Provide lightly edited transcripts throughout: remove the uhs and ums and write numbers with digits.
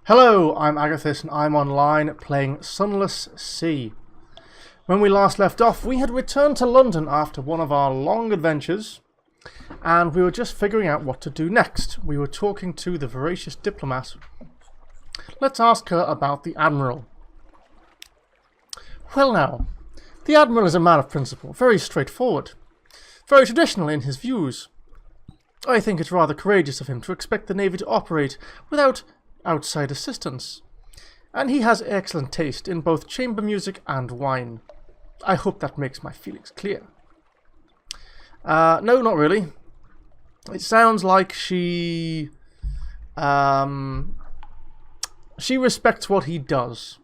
Hello, I'm Agathis and I'm online playing Sunless Sea. When we last left off, we had returned to London after one of our long adventures, and we were just figuring out what to do next. We were talking to the voracious diplomat. Let's ask her about the Admiral. Well now, the Admiral is a man of principle, very straightforward, very traditional in his views. I think it's rather courageous of him to expect the Navy to operate without outside assistance, and he has excellent taste in both chamber music and wine. I hope that makes my feelings clear. No, not really. It sounds like she respects what he does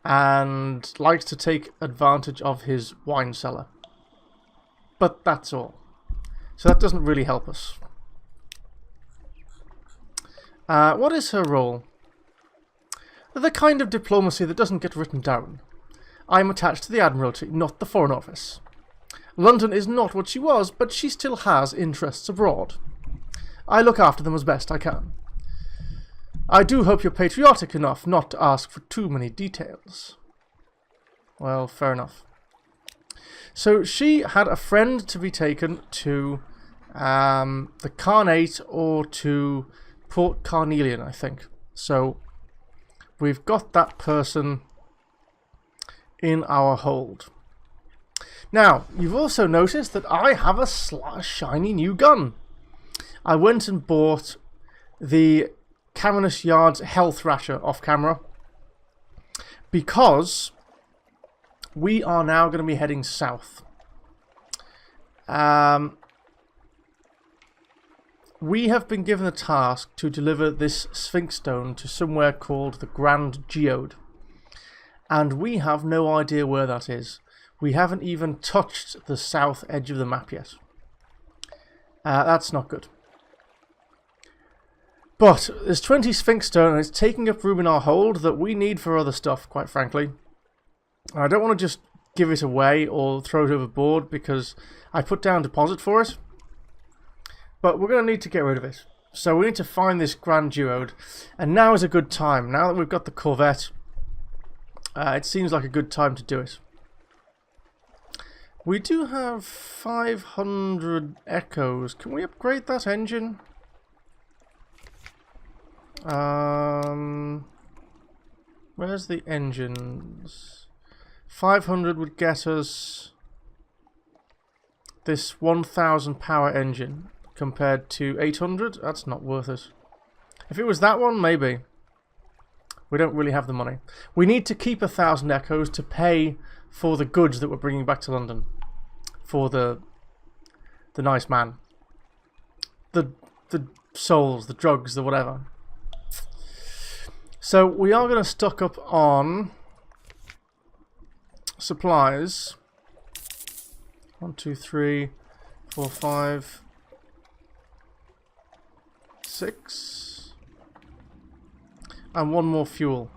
and likes to take advantage of his wine cellar. But that's all. So that doesn't really help us. What is her role? The kind of diplomacy that doesn't get written down. I'm attached to the Admiralty, not the Foreign Office. London is not what she was, but she still has interests abroad. I look after them as best I can. I do hope you're patriotic enough not to ask for too many details. Well, fair enough. So she had a friend to be taken to the Carnate or to Port Carnelian, I think. So we've got that person in our hold. Now, you've also noticed that I have a shiny new gun. I went and bought the Camanus Yard's Health Rasher off camera because we are now going to be heading south. We have been given a task to deliver this Sphinx Stone to somewhere called the Grand Geode. And we have no idea where that is. We haven't even touched the south edge of the map yet. That's not good. But there's 20 Sphinx Stone and it's taking up room in our hold that we need for other stuff, quite frankly. I don't want to just give it away or throw it overboard because I put down a deposit for it. But we're going to need to get rid of it. So we need to find this Grand Geode. And now is a good time. Now that we've got the Corvette, it seems like a good time to do it. We do have 500 echoes. Can we upgrade that engine? Where's the engines? 500 would get us this 1000 power engine. Compared to 800, that's not worth it. If it was that one, maybe. We don't really have the money. We need to keep 1000 echoes to pay for the goods that we're bringing back to London. For the nice man. The souls, the drugs, the whatever. So we are going to stock up on supplies. 1, 2, 3, 4, 5... 6 and 1 more fuel,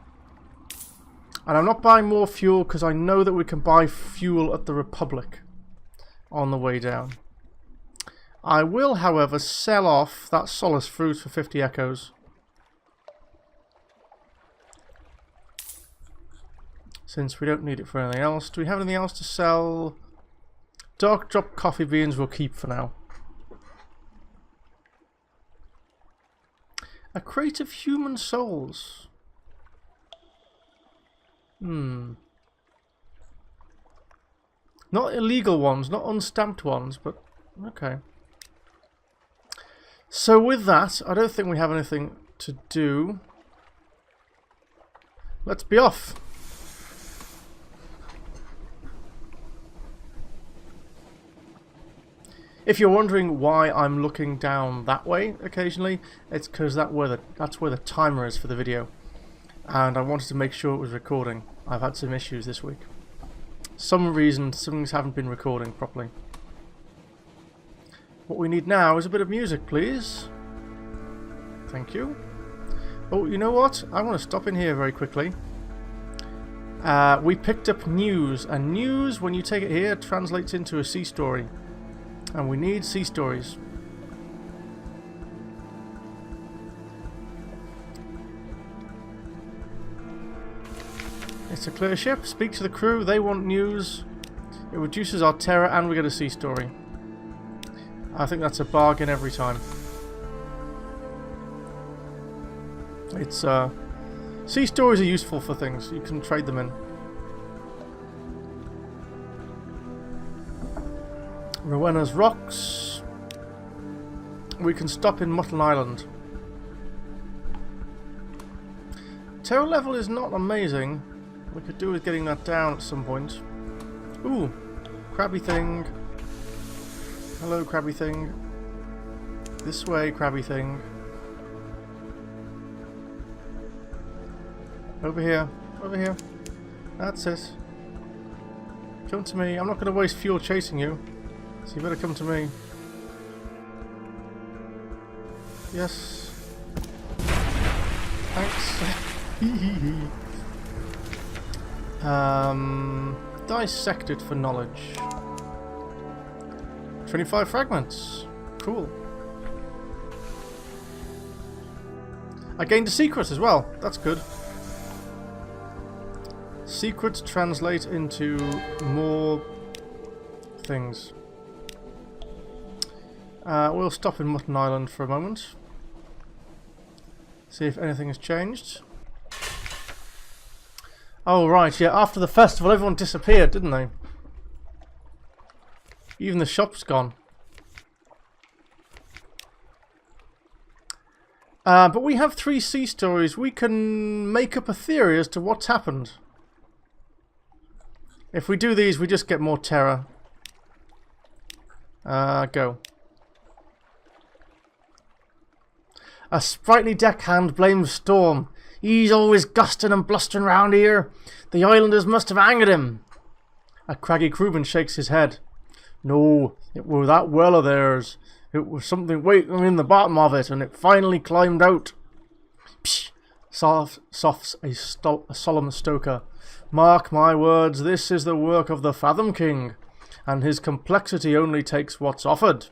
and I'm not buying more fuel because I know that we can buy fuel at the Republic on the way down. I will, however, sell off that Solace fruit for 50 echoes since we don't need it for anything else. Do we have anything else to sell? Dark drop coffee beans we'll keep for now. A crate of human souls. Not illegal ones, not unstamped ones, but okay. So with that, I don't think we have anything to do. Let's be off. If you're wondering why I'm looking down that way occasionally, it's because that's where the timer is for the video. And I wanted to make sure it was recording. I've had some issues this week. Some reason, some things haven't been recording properly. What we need now is a bit of music, please. Thank you. Oh, you know what? I want to stop in here very quickly. We picked up news, and news, when you take it here, translates into a sea story. And we need sea stories. It's a clear ship. Speak to the crew. They want news. It reduces our terror and we get a sea story. I think that's a bargain every time. It's sea stories are useful for things. You can trade them in. Rowena's Rocks. We can stop in Mutton Island. Terror level is not amazing. We could do with getting that down at some point. Ooh, crabby thing. Hello, crabby thing. This way, crabby thing. Over here, over here. That's it. Come to me. I'm not going to waste fuel chasing you. So you better come to me. Yes. Thanks. Dissected for knowledge. 25 fragments. Cool. I gained a secret as well. That's good. Secrets translate into more things. We'll stop in Mutton Island for a moment. See if anything has changed. Oh right, yeah, after the festival everyone disappeared, didn't they? Even the shop's gone. But we have 3 sea stories. We can make up a theory as to what's happened. If we do these, we just get more terror. Go. A sprightly deckhand blames Storm. He's always gusting and blustering round here. The islanders must have angered him. A craggy crewman shakes his head. No, it was that well of theirs. It was something waiting in the bottom of it, and it finally climbed out. Psh! Soft's a solemn stoker. Mark my words, this is the work of the Fathom King, and his complexity only takes what's offered.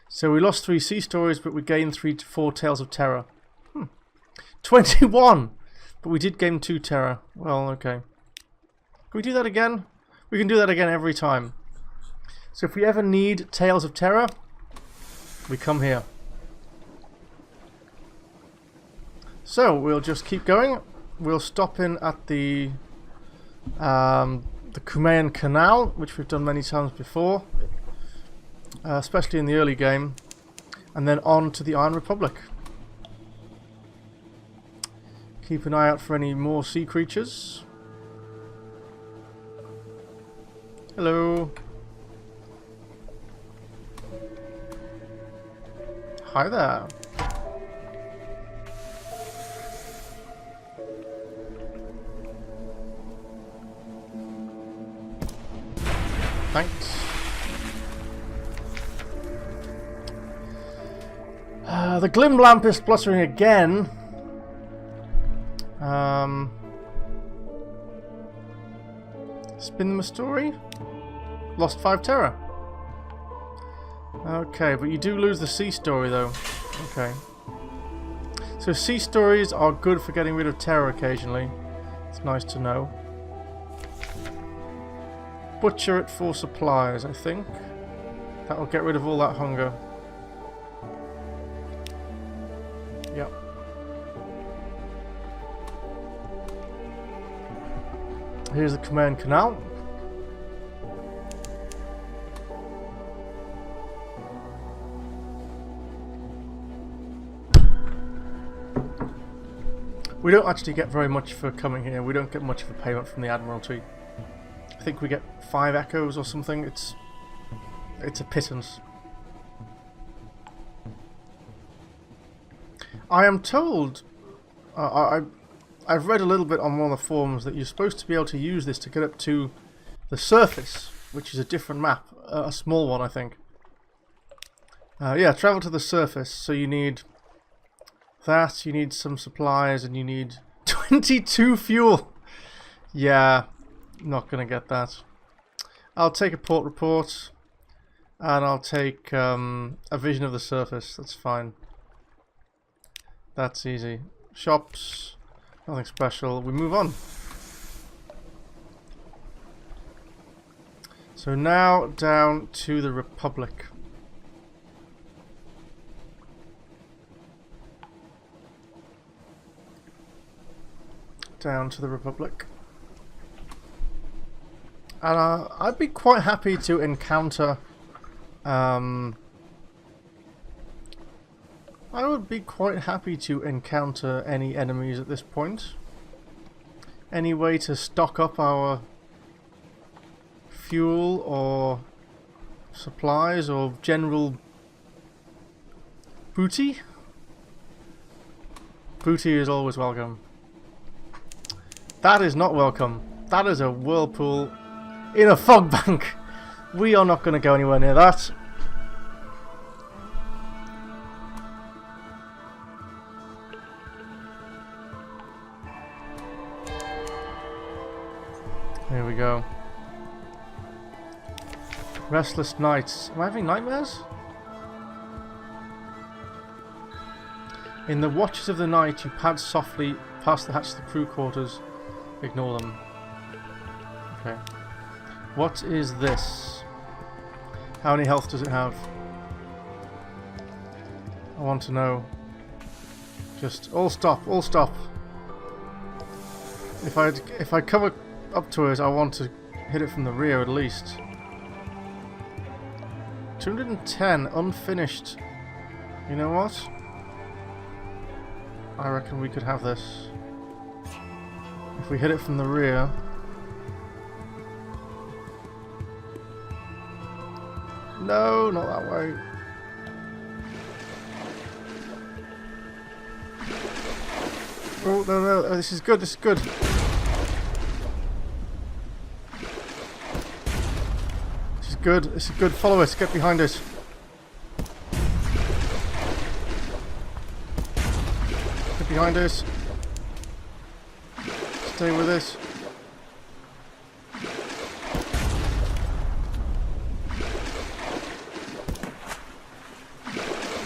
So we lost 3 sea stories, but we gained 3 to 4 tales of terror. 21! But we did gain 2 terror. Well, okay. Can we do that again? We can do that again every time. So if we ever need tales of terror, we come here. So we'll just keep going. We'll stop in at the Cumaean Canal, which we've done many times before, especially in the early game, and then on to the Iron Republic. Keep an eye out for any more sea creatures. Hello. Hi there. Thanks. The Glim Lamp is spluttering again. Spin them a story. Lost 5 terror. Okay, but you do lose the sea story though. Okay. So sea stories are good for getting rid of terror occasionally. It's nice to know. Butcher it for supplies, I think. That will get rid of all that hunger. Yep. Here's the Cumaean Canal. We don't actually get very much for coming here. We don't get much of a payment from the Admiralty. I think we get 5 echoes or something. It's a pittance. I am told, I've read a little bit on one of the forums that you're supposed to be able to use this to get up to the surface, which is a different map, a small one I think. Yeah, travel to the surface, so you need that, you need some supplies, and you need 22 fuel. Yeah, not gonna get that. I'll take a port report, and I'll take a vision of the surface. That's fine. That's easy. Shops, nothing special. We move on. So now down to the Republic. Down to the Republic. And I'd be quite happy to encounter... I would be quite happy to encounter any enemies at this point. Any way to stock up our fuel or supplies or general booty? Booty is always welcome. That is not welcome. That is a whirlpool in a fog bank. We are not going to go anywhere near that. Here we go. Restless nights. Am I having nightmares? In the watches of the night, you pad softly past the hatch to the crew quarters. Ignore them. Okay. What is this? How many health does it have? I want to know. Just all stop, all stop. If I cover up to it, I want to hit it from the rear at least. 210 unfinished. You know what? I reckon we could have this. If we hit it from the rear. No, not that way. Oh, no, no, oh, this is good, this is good. This is good, this is good. Follow us, get behind us. Get behind us. Stay with us.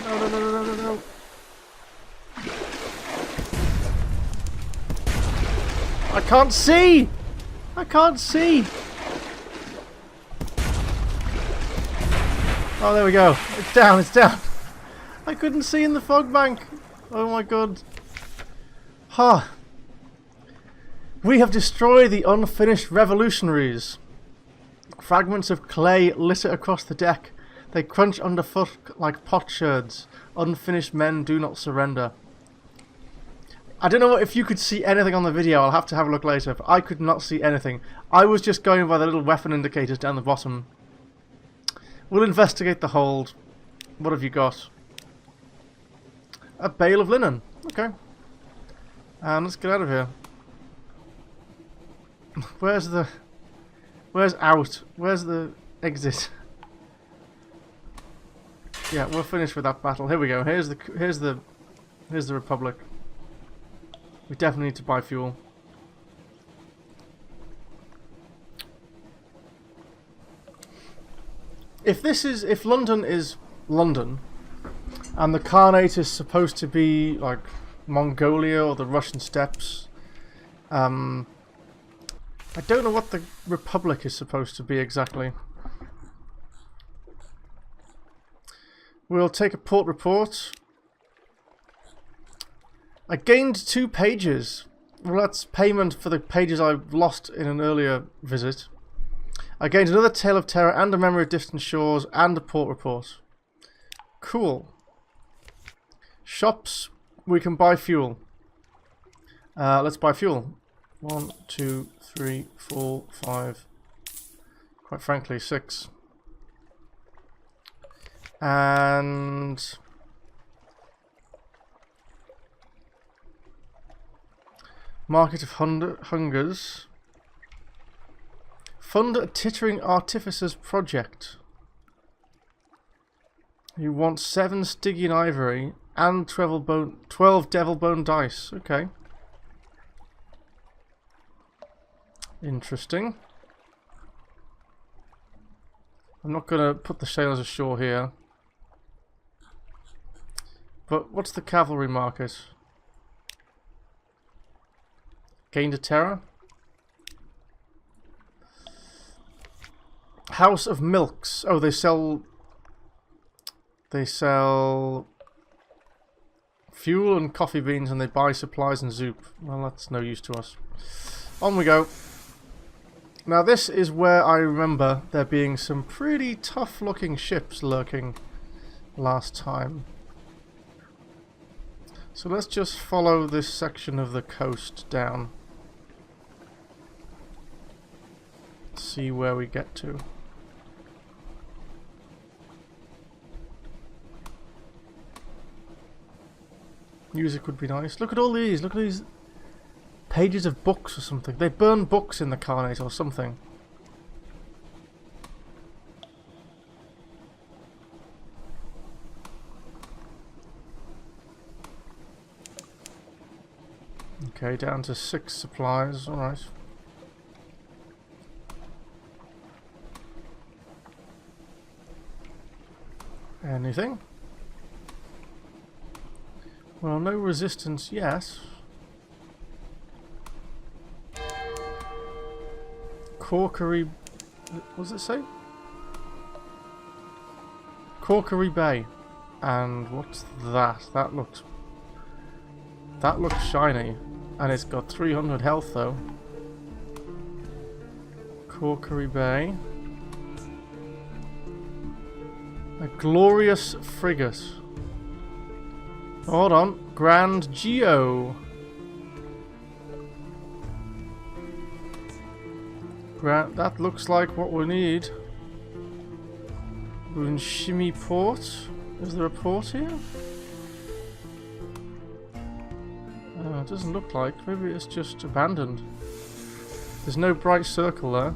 No, no, no, no, no, no. I can't see! I can't see! Oh, there we go. It's down, it's down. I couldn't see in the fog bank. Oh my god. Huh. We have destroyed the unfinished revolutionaries. Fragments of clay litter across the deck. They crunch underfoot like potsherds. Unfinished men do not surrender. I don't know if you could see anything on the video. I'll have to have a look later. But I could not see anything. I was just going by the little weapon indicators down the bottom. We'll investigate the hold. What have you got? A bale of linen. Okay. And let's get out of here. Where's out? Where's the exit? Yeah, we're finished with that battle. Here we go. Here's the Republic. We definitely need to buy fuel. If London is London, and the Khanate is supposed to be like Mongolia or the Russian steppes, I don't know what the Republic is supposed to be exactly. We'll take a port report. I gained 2 pages. Well, that's payment for the pages I lost in an earlier visit. I gained another Tale of Terror and a Memory of Distant Shores and a port report. Cool. Shops. We can buy fuel. Let's buy fuel. 1, 2, 3, 4, 5. Quite frankly, 6. And Market of Hungers. Fund a Tittering Artificers project. You want 7 Stygian Ivory and 12 Devil Bone Dice. Okay. Interesting. I'm not going to put the sailors ashore here. But what's the cavalry market? Gained a terror? House of Milks. Oh, they sell fuel and coffee beans, and they buy supplies and zoop. Well, that's no use to us. On we go. Now this is where I remember there being some pretty tough looking ships lurking last time. So let's just follow this section of the coast down. See where we get to. Music would be nice. Look at all these. Look at these pages of books or something. They burn books in the Carnate or something. Okay, down to 6 supplies. Alright. Anything? Well, no resistance, yes. Corkery... what does it say? Corkery Bay. And what's that? That looks shiny. And it's got 300 health though. Corkery Bay. A glorious frigate. Hold on. Grand Geode. That looks like what we need. We're in Shimmy Port. Is there a port here? It doesn't look like. Maybe it's just abandoned. There's no bright circle there.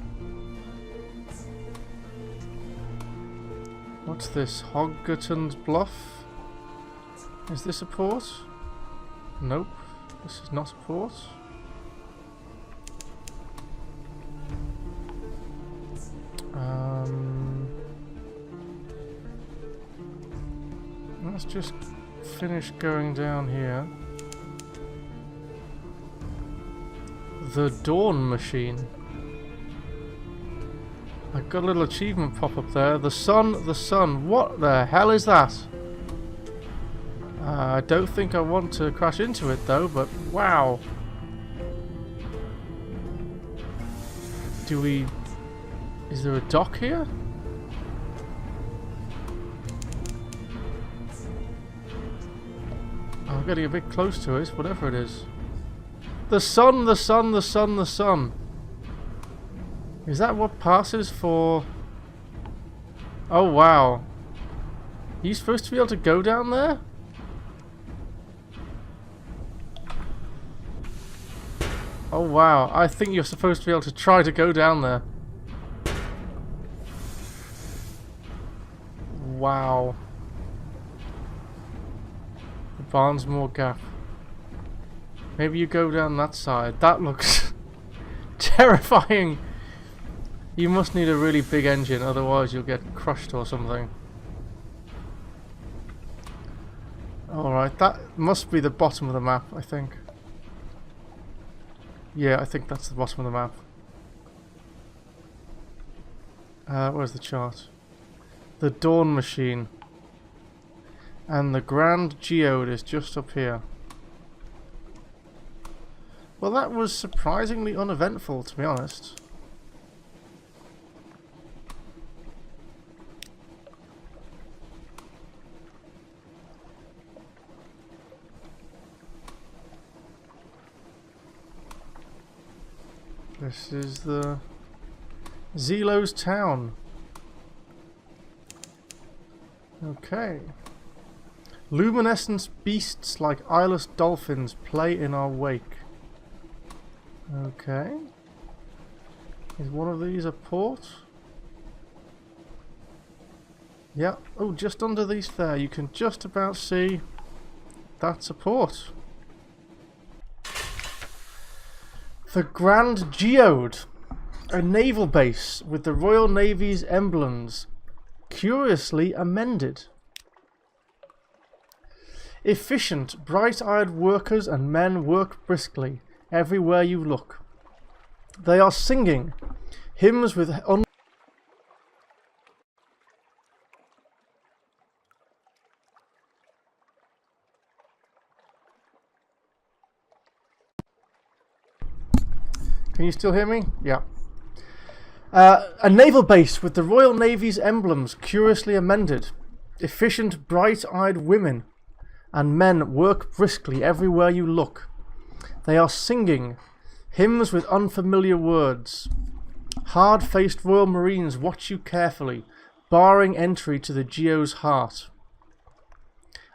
What's this? Hoggerton's Bluff? Is this a port? Nope. This is not a port. Let's just finish going down here. The Dawn Machine. I got a little achievement pop up there. The sun, the sun. What the hell is that? I don't think I want to crash into it though, but wow. Is there a dock here? I'm getting a bit close to it, whatever it is. The sun, the sun, the sun, the sun. Is that what passes for... oh wow. Are you supposed to be able to go down there? Oh wow, I think you're supposed to be able to try to go down there. Wow. The Barnesmore Gap. Maybe you go down that side. That looks terrifying. You must need a really big engine, otherwise you'll get crushed or something. Alright, that must be the bottom of the map, I think. Yeah, I think that's the bottom of the map. Where's the chart? The Dawn Machine. And the Grand Geode is just up here. Well, that was surprisingly uneventful, to be honest. This is the Zelo's town. Okay. Luminescent beasts like eyeless dolphins play in our wake. Okay. Is one of these a port? Yeah. Oh, just under these there, you can just about see that's a port. The Grand Geode, a naval base with the Royal Navy's emblems, curiously amended. Efficient, bright-eyed workers and men work briskly everywhere you look. They are singing hymns with Can you still hear me? Yeah. A naval base with the Royal Navy's emblems curiously amended. Efficient, bright-eyed women and men work briskly everywhere you look. They are singing hymns with unfamiliar words. Hard-faced Royal Marines watch you carefully, barring entry to the Geode's heart.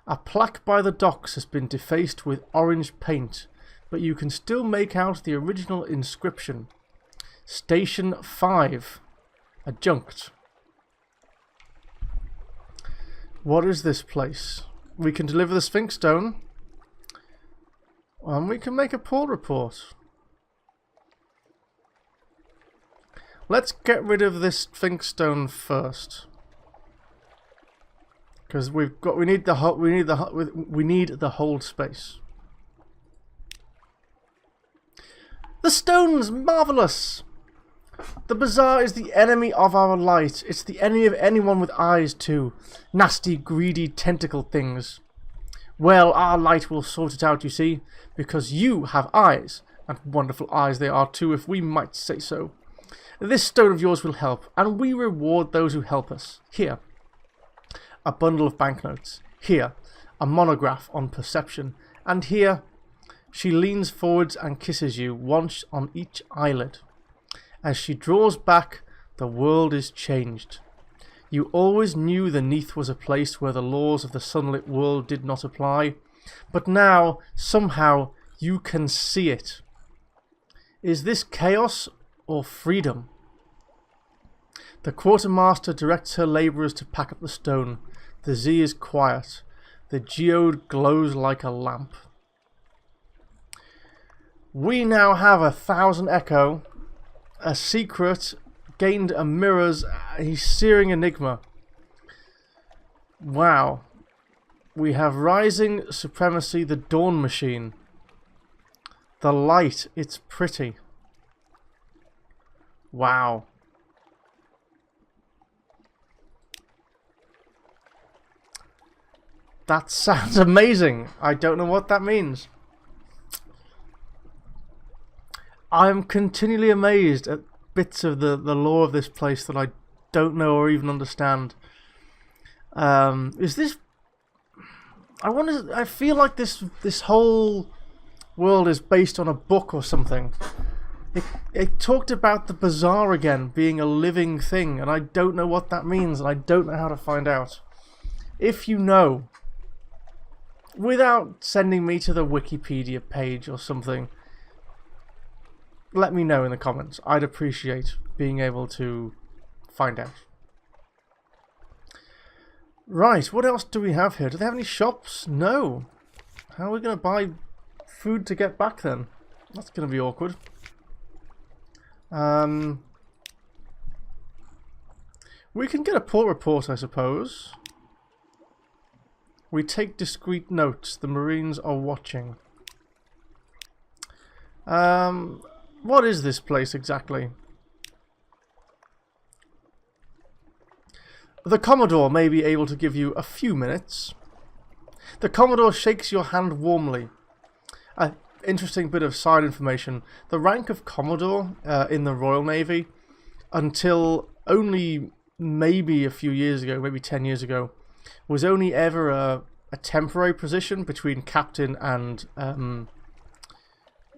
A plaque by the docks has been defaced with orange paint, but you can still make out the original inscription. Station 5. Adjunct. What is this place? We can deliver the Sphinx Stone. And we can make a port report. Let's get rid of this Sphinx Stone first. Because we need the hold space. The stone's marvelous. The bazaar is the enemy of our light. It's the enemy of anyone with eyes too. Nasty, greedy, tentacled things. Well, our light will sort it out, you see, because you have eyes, and wonderful eyes they are too, if we might say so. This stone of yours will help, and we reward those who help us. Here, a bundle of banknotes. Here, a monograph on perception. And here, she leans forwards and kisses you, once on each eyelid. As she draws back, the world is changed. You always knew the Neath was a place where the laws of the sunlit world did not apply, but now, somehow, you can see it. Is this chaos or freedom? The quartermaster directs her labourers to pack up the stone. The Z is quiet. The geode glows like a lamp. We now have 1,000 echo. A secret gained a mirror's searing enigma. Wow. We have rising supremacy, the dawn machine. The light, it's pretty. Wow. That sounds amazing. I don't know what that means. I'm continually amazed at bits of the lore of this place that I don't know or even understand. Is this... I feel like this whole world is based on a book or something. It talked about the bazaar again being a living thing, and I don't know what that means, and I don't know how to find out. If you know, without sending me to the Wikipedia page or something, let me know in the comments. I'd appreciate being able to find out. Right, what else do we have here? Do they have any shops? No. How are we going to buy food to get back then? That's going to be awkward. We can get a port report, I suppose. We take discreet notes. The Marines are watching. What is this place exactly? The Commodore may be able to give you a few minutes. The Commodore shakes your hand warmly. Interesting bit of side information. The rank of Commodore in the Royal Navy, until only maybe a few years ago, maybe 10 years ago, was only ever a temporary position between Captain and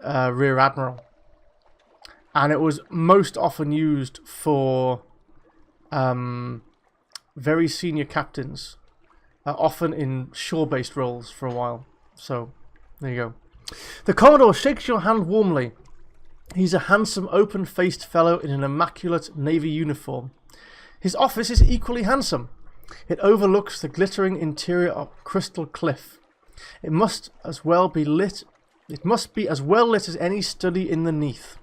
Rear Admiral. And it was most often used for very senior captains, often in shore-based roles for a while. So, there you go. The Commodore shakes your hand warmly. He's a handsome, open-faced fellow in an immaculate Navy uniform. His office is equally handsome. It overlooks the glittering interior of Crystal Cliff. It must be as well lit as any study in the Neath.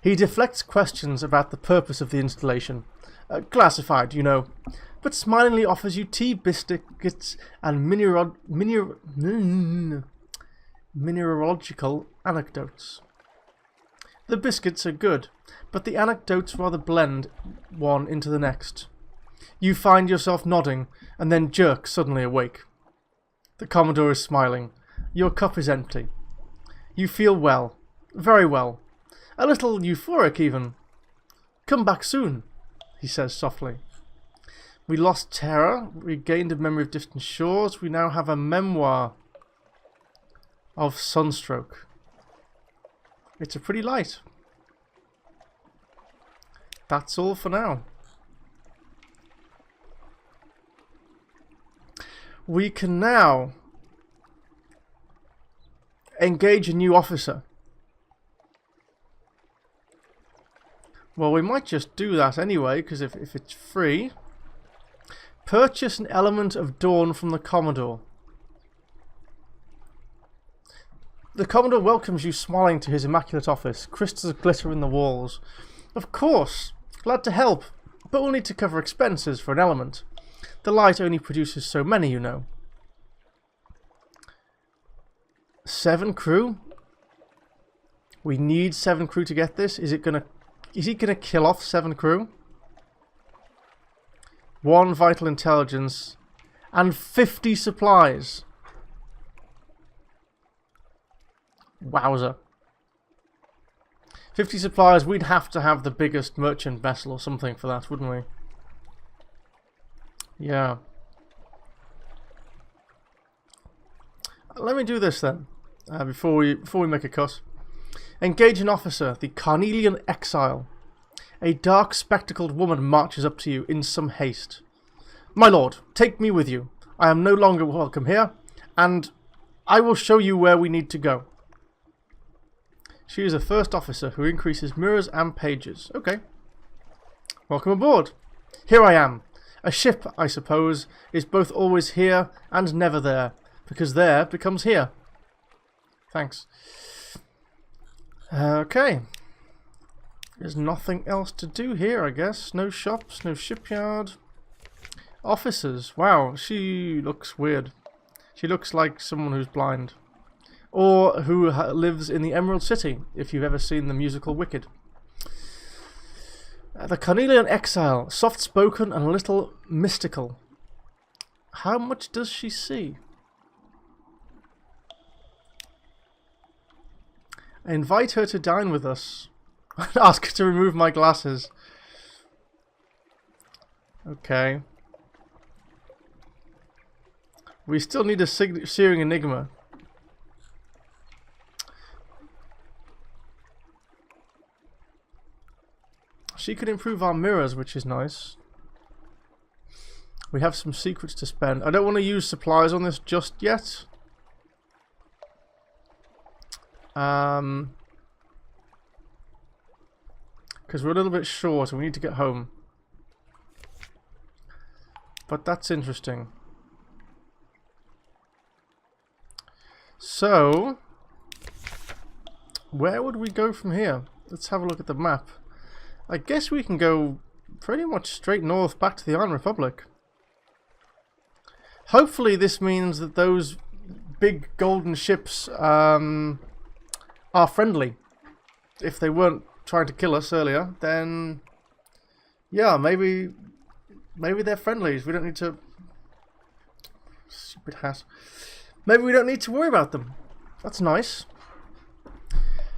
He deflects questions about the purpose of the installation. Classified, you know, but smilingly offers you tea biscuits and mineralogical anecdotes. The biscuits are good, but the anecdotes rather blend one into the next. You find yourself nodding, and then jerk suddenly awake. The Commodore is smiling. Your cup is empty. You feel well, very well. A little euphoric even. Come back soon, he says softly. We lost terror, regained a memory of distant shores. We now have a memoir of sunstroke. It's a pretty light. That's all for now. We can now engage a new officer. Well, we might just do that anyway, because if it's free. Purchase an element of dawn from the Commodore. The Commodore welcomes you smiling to his immaculate office. Crystals glitter in the walls. Of course, glad to help, but we'll need to cover expenses for an element. The light only produces so many, you know. 7 crew? We need 7 crew to get this. Is he gonna kill off 7 crew? 1 vital intelligence and 50 supplies. Wowzer. 50 supplies, we'd have to have the biggest merchant vessel or something for that, wouldn't we? Yeah. Let me do this then, before we make a cut. Engage an officer, the Carnelian Exile. A dark spectacled woman marches up to you in some haste. My lord, take me with you. I am no longer welcome here, and I will show you where we need to go. She is a first officer who increases mirrors and pages. Okay. Welcome aboard. Here I am. A ship, I suppose, is both always here and never there, because there becomes here. Thanks. Okay. There's nothing else to do here, I guess. No shops, no shipyard. Officers. Wow, she looks weird. She looks like someone who's blind. Or who lives in the Emerald City, if you've ever seen the musical Wicked. The Carnelian Exile. Soft-spoken and a little mystical. How much does she see? I invite her to dine with us. Ask her to remove my glasses. Okay. We still need a searing enigma. She could improve our mirrors, which is nice. We have some secrets to spend. I don't want to use supplies on this just yet. Because we're a little bit short and we need to get home. But that's interesting. So, where would we go from here? Let's have a look at the map. I guess we can go pretty much straight north back to the Iron Republic. Hopefully this means that those big golden ships are friendly. If they weren't trying to kill us earlier, then yeah, maybe they're friendlies. We don't need to... Stupid hat. Maybe we don't need to worry about them. That's nice.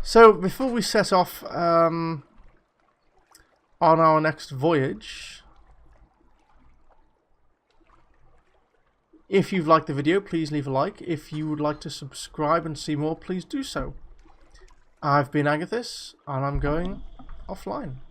So before we set off on our next voyage, if you've liked the video, please leave a like. If you would like to subscribe and see more, please do so. I've been Agathis, and I'm going offline.